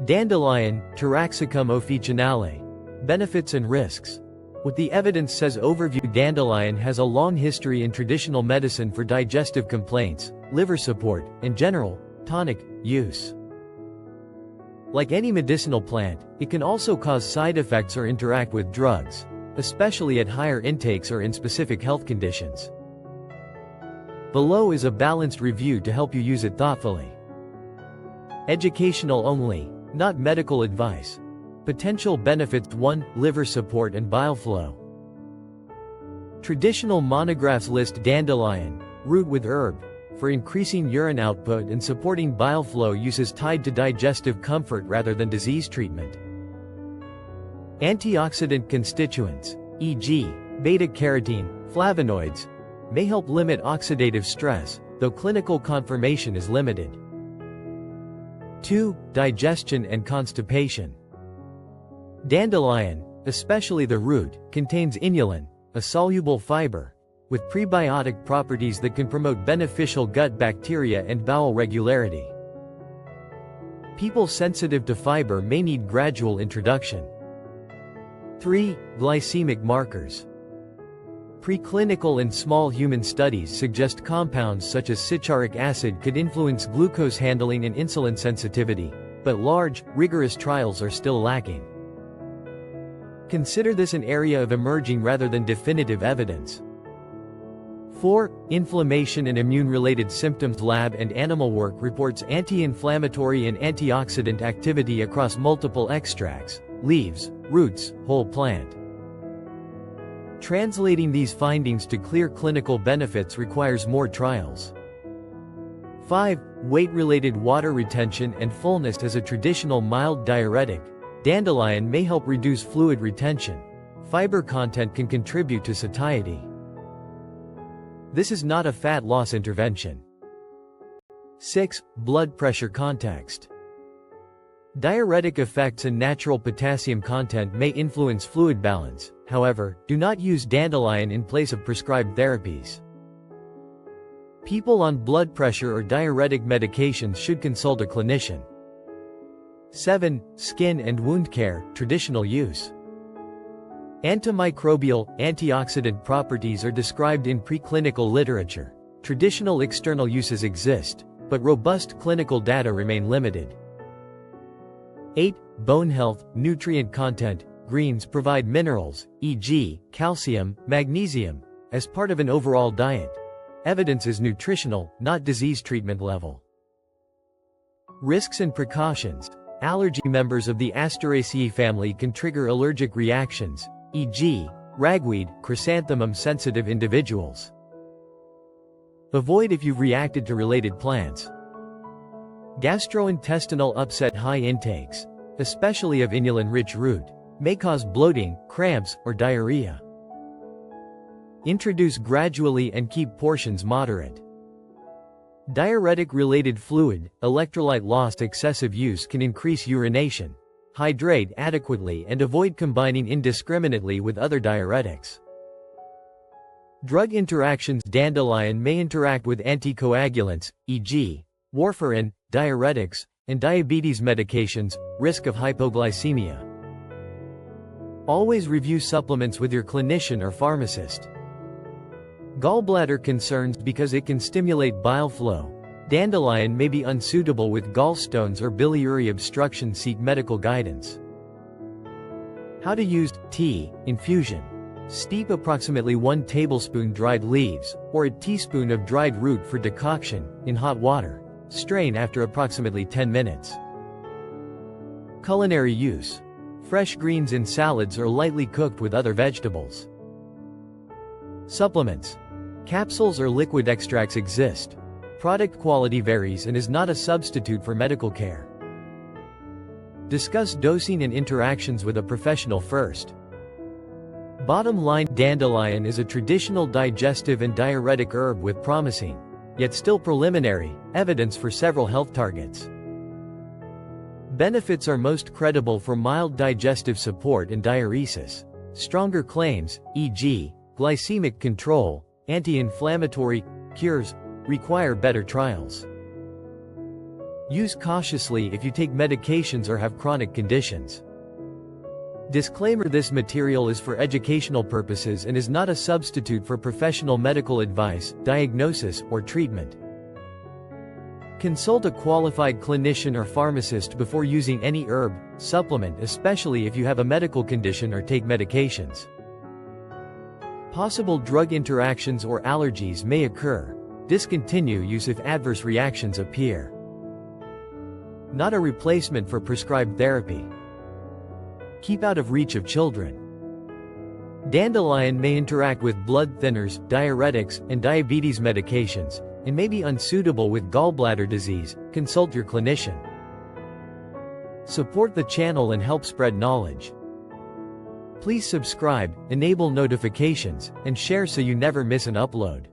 Dandelion, Taraxacum officinale. Benefits and risks. What the evidence says. Overview. Dandelion has a long history in traditional medicine for digestive complaints, liver support, and general, tonic, use. Like any medicinal plant, it can also cause side effects or interact with drugs, especially at higher intakes or in specific health conditions. Below is a balanced review to help you use it thoughtfully. Educational only, not medical advice. Potential benefits. 1. Liver support and bile flow. Traditional monographs list dandelion, root with herb, for increasing urine output and supporting bile flow. Uses tied to digestive comfort rather than disease treatment. Antioxidant constituents, e.g., beta-carotene, flavonoids, may help limit oxidative stress, though clinical confirmation is limited. 2. Digestion and constipation. Dandelion, especially the root, contains inulin, a soluble fiber, with prebiotic properties that can promote beneficial gut bacteria and bowel regularity. People sensitive to fiber may need gradual introduction. 3. Glycemic markers. Preclinical and small human studies suggest compounds such as citric acid could influence glucose handling and insulin sensitivity, but large, rigorous trials are still lacking. Consider this an area of emerging rather than definitive evidence. 4. Inflammation and immune-related symptoms. Lab and animal work reports anti-inflammatory and antioxidant activity across multiple extracts, leaves, roots, whole plant. Translating these findings to clear clinical benefits requires more trials. 5. Weight-related water retention and fullness. As a traditional mild diuretic, dandelion may help reduce fluid retention. Fiber content can contribute to satiety. This is not a fat loss intervention. 6. Blood pressure context. Diuretic effects and natural potassium content may influence fluid balance. However, do not use dandelion in place of prescribed therapies. People on blood pressure or diuretic medications should consult a clinician. 7. Skin and wound care, traditional use. Antimicrobial, antioxidant properties are described in preclinical literature. Traditional external uses exist, but robust clinical data remain limited. 8. Bone health, nutrient content. Greens provide minerals, e.g., calcium, magnesium, as part of an overall diet. Evidence is nutritional, not disease treatment level. Risks and precautions. Allergy. Members of the Asteraceae family can trigger allergic reactions, e.g., ragweed, chrysanthemum-sensitive individuals. Avoid if you've reacted to related plants. Gastrointestinal upset. High intakes, especially of inulin-rich root, may cause bloating, cramps, or diarrhea. Introduce gradually and keep portions moderate. Diuretic-related fluid, electrolyte loss. Excessive use can increase urination. Hydrate adequately and avoid combining indiscriminately with other diuretics. Drug interactions. Dandelion may interact with anticoagulants, e.g., warfarin, diuretics, and diabetes medications. Risk of hypoglycemia. Always review supplements with your clinician or pharmacist. Gallbladder concerns. Because it can stimulate bile flow, dandelion may be unsuitable with gallstones or biliary obstruction. Seek medical guidance. How to use tea infusion. Steep approximately 1 tablespoon dried leaves, or a teaspoon of dried root for decoction, in hot water. Strain after approximately 10 minutes. Culinary use. Fresh greens in salads or lightly cooked with other vegetables. Supplements. Capsules or liquid extracts exist. Product quality varies and is not a substitute for medical care. Discuss dosing and interactions with a professional first. Bottom line: dandelion is a traditional digestive and diuretic herb with promising, yet still preliminary, evidence for several health targets. Benefits are most credible for mild digestive support and diuresis. Stronger claims, e.g., glycemic control, anti-inflammatory, cures, require better trials. Use cautiously if you take medications or have chronic conditions. Disclaimer: this material is for educational purposes and is not a substitute for professional medical advice, diagnosis, or treatment. Consult a qualified clinician or pharmacist before using any herb, supplement, especially if you have a medical condition or take medications. Possible drug interactions or allergies may occur. Discontinue use if adverse reactions appear. Not a replacement for prescribed therapy. Keep out of reach of children. Dandelion may interact with blood thinners, diuretics, and diabetes medications, and may be unsuitable with gallbladder disease. Consult your clinician. Support the channel and help spread knowledge. Please subscribe, enable notifications, and share so you never miss an upload.